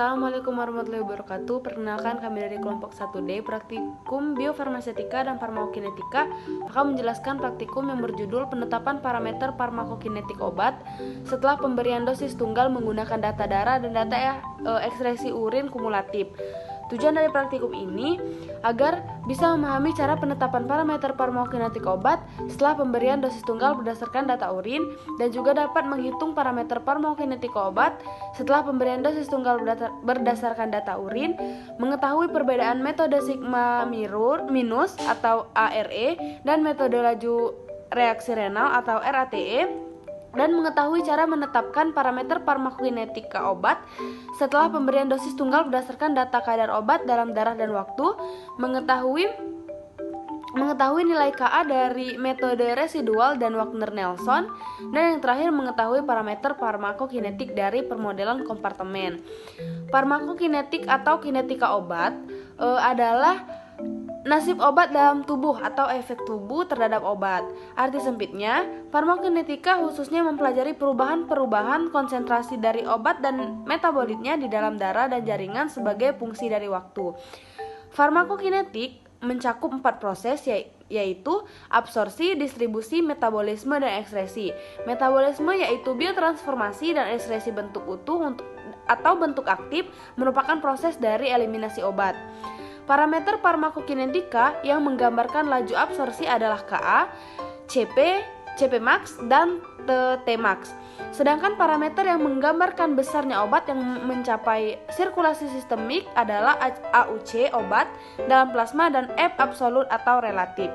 Assalamualaikum warahmatullahi wabarakatuh. Perkenalkan, kami dari kelompok 1D Praktikum Biofarmasetika dan Farmakokinetika akan menjelaskan praktikum yang berjudul penetapan parameter farmakokinetik obat setelah pemberian dosis tunggal menggunakan data darah dan data ekskresi urin kumulatif. Tujuan dari praktikum ini agar bisa memahami cara penetapan parameter farmakokinetik obat setelah pemberian dosis tunggal berdasarkan data urin, dan juga dapat menghitung parameter farmakokinetik obat setelah pemberian dosis tunggal berdasarkan data urin, mengetahui perbedaan metode sigma minus atau ARE dan metode laju reaksi renal atau RATE, dan mengetahui cara menetapkan parameter farmakokinetika obat setelah pemberian dosis tunggal berdasarkan data kadar obat dalam darah dan waktu, mengetahui nilai Ka dari metode residual dan Wagner-Nelson, dan yang terakhir mengetahui parameter farmakokinetik dari permodelan kompartemen. Farmakokinetik atau kinetika obat adalah nasib obat dalam tubuh atau efek tubuh terhadap obat. Arti sempitnya, farmakokinetika khususnya mempelajari perubahan-perubahan konsentrasi dari obat dan metabolitnya di dalam darah dan jaringan sebagai fungsi dari waktu. Farmakokinetik mencakup 4 proses, yaitu absorpsi, distribusi, metabolisme, dan ekskresi. Metabolisme yaitu biotransformasi, dan ekskresi bentuk utuh atau bentuk aktif merupakan proses dari eliminasi obat. Parameter farmakokinetika yang menggambarkan laju absorpsi adalah Ka, Cp max, dan T max. Sedangkan parameter yang menggambarkan besarnya obat yang mencapai sirkulasi sistemik adalah AUC obat dalam plasma dan F absolut atau relatif.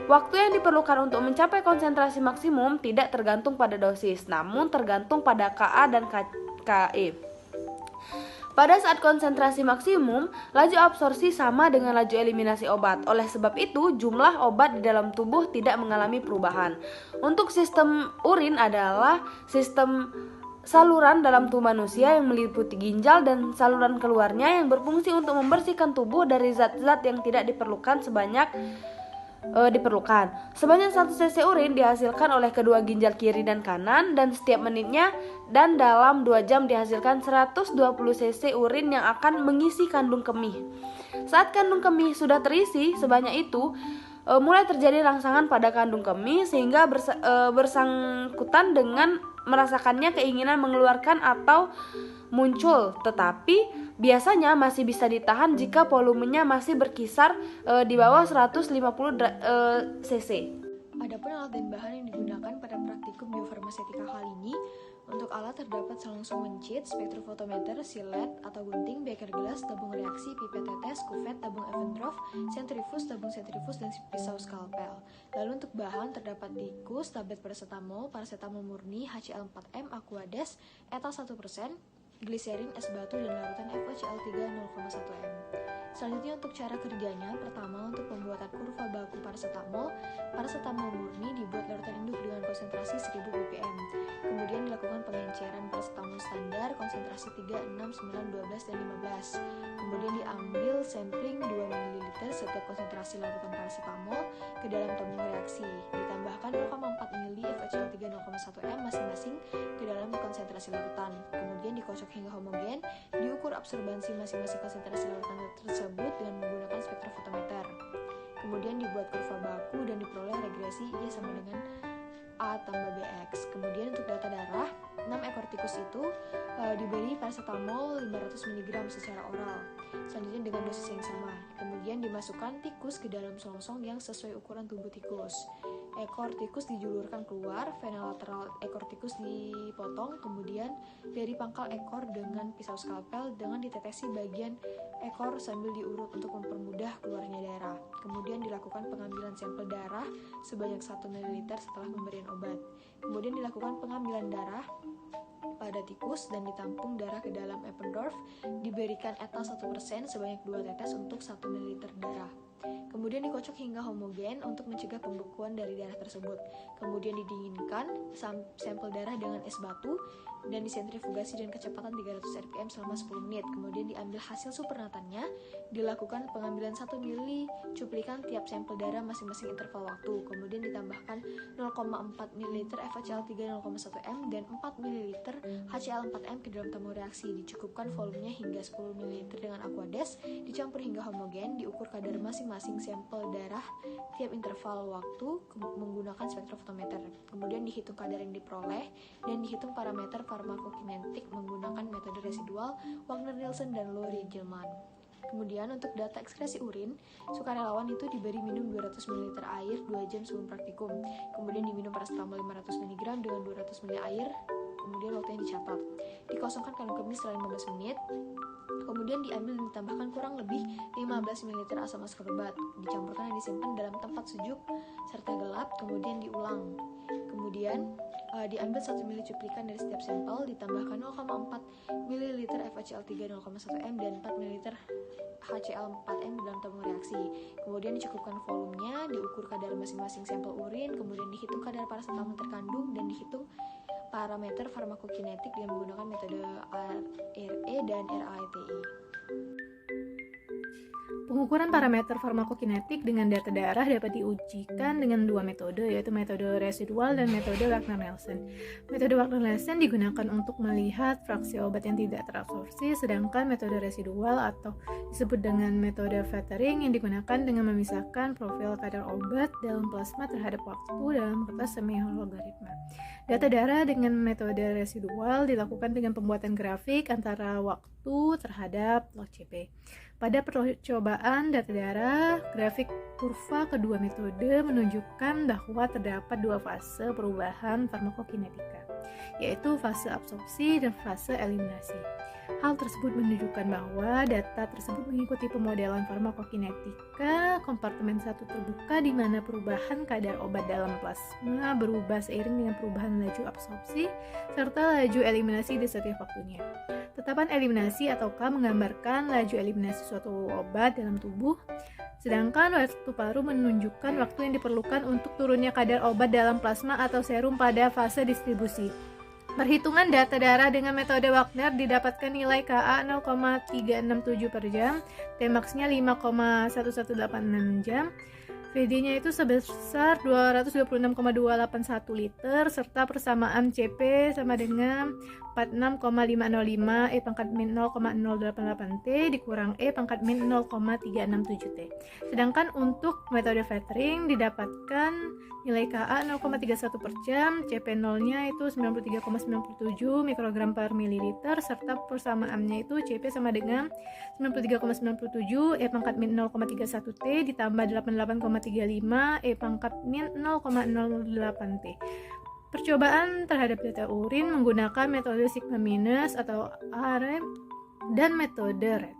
Waktu yang diperlukan untuk mencapai konsentrasi maksimum tidak tergantung pada dosis, namun tergantung pada Ka dan Ke. Pada saat konsentrasi maksimum, laju absorpsi sama dengan laju eliminasi obat. Oleh sebab itu, jumlah obat di dalam tubuh tidak mengalami perubahan. Untuk sistem urin adalah sistem saluran dalam tubuh manusia yang meliputi ginjal dan saluran keluarnya yang berfungsi untuk membersihkan tubuh dari zat-zat yang tidak diperlukan Sebanyak 1 cc urin dihasilkan oleh kedua ginjal kiri dan kanan, dan setiap menitnya dan dalam 2 jam dihasilkan 120 cc urin yang akan mengisi kandung kemih. Saat kandung kemih sudah terisi sebanyak itu, mulai terjadi rangsangan pada kandung kemih sehingga bersangkutan dengan merasakannya keinginan mengeluarkan atau muncul, tetapi biasanya masih bisa ditahan jika volumenya masih berkisar di bawah 150 cc. Adapun alat dan bahan yang digunakan pada praktikum biofarmasetika kali ini, untuk alat terdapat selangsung mencit, spektrofotometer, silet atau gunting, beker gelas, tabung reaksi, pipet tetes, kuvet, tabung Evendorf, sentrifus, tabung sentrifus, dan pisau skalpel. Lalu untuk bahan terdapat tikus, tablet paracetamol murni, HCl4M, Aquades, etal 1%, gliserin, es batu, dan larutan FeCl3 0,1 m. Selanjutnya untuk cara kerjanya, pertama untuk pembuatan kurva baku paracetamol murni dibuat larutan induk dengan konsentrasi 1000 ppm. Kemudian dilakukan pengenceran paracetamol standar konsentrasi 3, 6, 9, 12, dan 15. Kemudian diambil sampling 2 ml setiap konsentrasi larutan paracetamol ke dalam tabung reaksi. Ditambahkan 0,4 ml FeCl3 0,1 m masing-masing ke dalam konsentrasi larutan. Kemudian dikocok hingga homogen, diukur absorbansi masing-masing konsentrasi larutan tersebut dengan menggunakan spektrofotometer. Kemudian dibuat kurva baku dan diperoleh regresi Y sama dengan A tambah BX. Kemudian untuk data darah, 6 ekor tikus itu diberi paracetamol 500 mg secara oral. Selanjutnya dengan dosis yang sama. Kemudian dimasukkan tikus ke dalam selongsong yang sesuai ukuran tubuh tikus. Ekor tikus dijulurkan keluar, vena lateral ekor tikus dipotong, kemudian dari pangkal ekor dengan pisau skalpel dengan ditetesi bagian ekor sambil diurut untuk mempermudah keluarnya darah. Kemudian dilakukan pengambilan sampel darah sebanyak 1 ml setelah pemberian obat. Kemudian dilakukan pengambilan darah pada tikus dan ditampung darah ke dalam Evendorf, diberikan etal 1% sebanyak 2 tetes untuk 1 ml darah. Kemudian dikocok hingga homogen untuk mencegah pembekuan dari darah tersebut. Kemudian didinginkan sampel darah dengan es batu dan disentrifugasi dengan kecepatan 300 rpm selama 10 menit. Kemudian diambil hasil supernatannya, dilakukan pengambilan 1 ml cuplikan tiap sampel darah masing-masing interval waktu. Kemudian ditambahkan 0,4 ml FHCl3 0,1 m dan 4 ml HCl4m ke dalam tabung reaksi. Dicukupkan volumenya hingga 10 ml dengan Aquades, dicampur hingga homogen, diukur kadar masing-masing sampel darah tiap interval waktu menggunakan spektrofotometer. Kemudian dihitung kadar yang diperoleh dan dihitung parameter farmakokinetik menggunakan metode residual, Wagner-Nielsen dan Loh-Rigelmann. Kemudian untuk data ekskresi urin, sukarelawan itu diberi minum 200 ml air 2 jam sebelum praktikum. Kemudian diminum paracetamol 500 mg dengan 200 ml air. Kemudian waktunya dicatat. Dikosongkan kandung kemih setelah 15 menit. Kemudian diambil dan ditambahkan kurang lebih 15 ml asam ascorbat. Dicampurkan dan disimpan dalam tempat sejuk serta gelap. Kemudian diulang. Kemudian diambil 1 ml cuplikan dari setiap sampel, ditambahkan 0,4 ml FHCl3 0,1 m dan 4 ml HCl4m dalam tabung reaksi. Kemudian dicukupkan volumenya, diukur kadar masing-masing sampel urin, kemudian dihitung kadar paracetamol terkandung dan dihitung parameter farmakokinetik dengan menggunakan metode RE dan RATI. Pengukuran parameter farmakokinetik dengan data darah dapat diujikan dengan dua metode, yaitu metode residual dan metode Wagner-Nielsen. Metode Wagner-Nielsen digunakan untuk melihat fraksi obat yang tidak terabsorpsi, sedangkan metode residual atau disebut dengan metode Fettering yang digunakan dengan memisahkan profil kadar obat dalam plasma terhadap waktu dalam kertas semi-logaritma. Data darah dengan metode residual dilakukan dengan pembuatan grafik antara waktu terhadap log CP. Pada percobaan data darah, grafik kurva kedua metode menunjukkan bahwa terdapat dua fase perubahan farmakokinetika, yaitu fase absorpsi dan fase eliminasi. Hal tersebut menunjukkan bahwa data tersebut mengikuti pemodelan farmakokinetika kompartemen 1 terbuka di mana perubahan kadar obat dalam plasma berubah seiring dengan perubahan laju absorpsi serta laju eliminasi di setiap waktunya. Tetapan eliminasi atau K menggambarkan laju eliminasi suatu obat dalam tubuh, sedangkan waktu paruh menunjukkan waktu yang diperlukan untuk turunnya kadar obat dalam plasma atau serum pada fase distribusi. Perhitungan data darah dengan metode Wagner didapatkan nilai Ka 0,367 per jam, Tmax-nya 5,1186 jam, VD-nya itu sebesar 226,281 liter serta persamaan CP sama dengan 46,505 E pangkat min 0,088 T dikurang E pangkat min 0,367 T. Sedangkan untuk metode Fettering didapatkan nilai Ka 0,31 per jam, CP 0-nya itu 93,97 mikrogram per mililiter serta persamaannya itu CP sama dengan 93,97 E pangkat min 0,31 T ditambah 88,35 E pangkat min 0,08 T. Percobaan terhadap data urin menggunakan metode sigma minus atau ARE dan metode RET.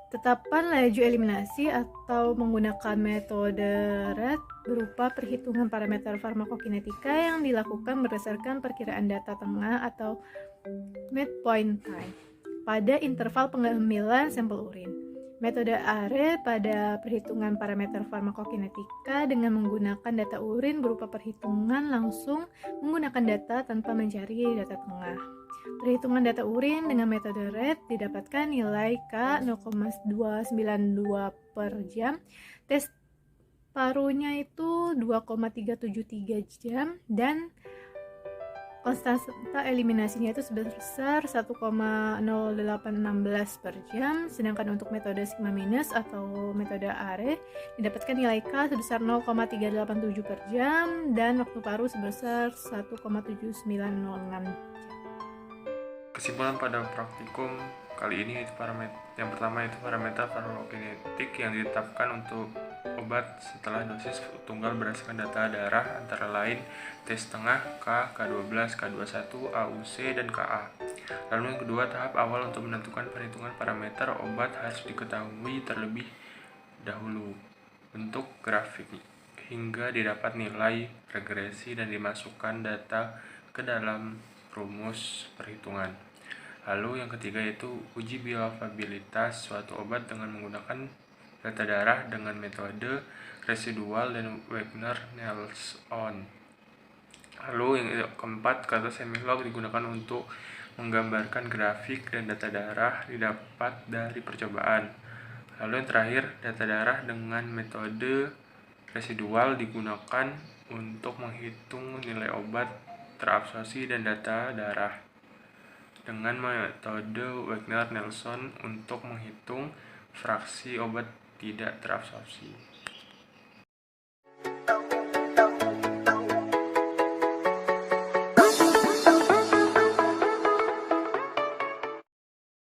Tetapan laju eliminasi atau menggunakan metode RET berupa perhitungan parameter farmakokinetika yang dilakukan berdasarkan perkiraan data tengah atau midpoint time pada interval pengambilan sampel urin. Metode ARE pada perhitungan parameter farmakokinetika dengan menggunakan data urin berupa perhitungan langsung menggunakan data tanpa mencari data tengah. Perhitungan data urin dengan metode RET didapatkan nilai K 0,292 per jam, tes parunya itu 2,373 jam, dan konstanta eliminasinya itu sebesar 1,0816 per jam. Sedangkan untuk metode sigma minus atau metode ARE didapatkan nilai K sebesar 0,387 per jam dan waktu paruh sebesar 1,7906 jam. Kesimpulan pada praktikum kali ini itu yang pertama itu parameter farmakokinetik yang ditetapkan untuk obat setelah dosis tunggal berdasarkan data darah antara lain T setengah, K, K12, K21, AUC, dan KA. Lalu yang kedua, tahap awal untuk menentukan perhitungan parameter obat harus diketahui terlebih dahulu bentuk grafik hingga didapat nilai regresi dan dimasukkan data ke dalam rumus perhitungan. Lalu yang ketiga yaitu uji bioavailabilitas suatu obat dengan menggunakan data darah dengan metode residual dan Wagner-Nelson. Lalu yang keempat, kata semilog digunakan untuk menggambarkan grafik dan data darah didapat dari percobaan. Lalu yang terakhir, data darah dengan metode residual digunakan untuk menghitung nilai obat terabsorpsi dan data darah dengan metode Wagner-Nelson untuk menghitung fraksi obat tidak terabsorpsi.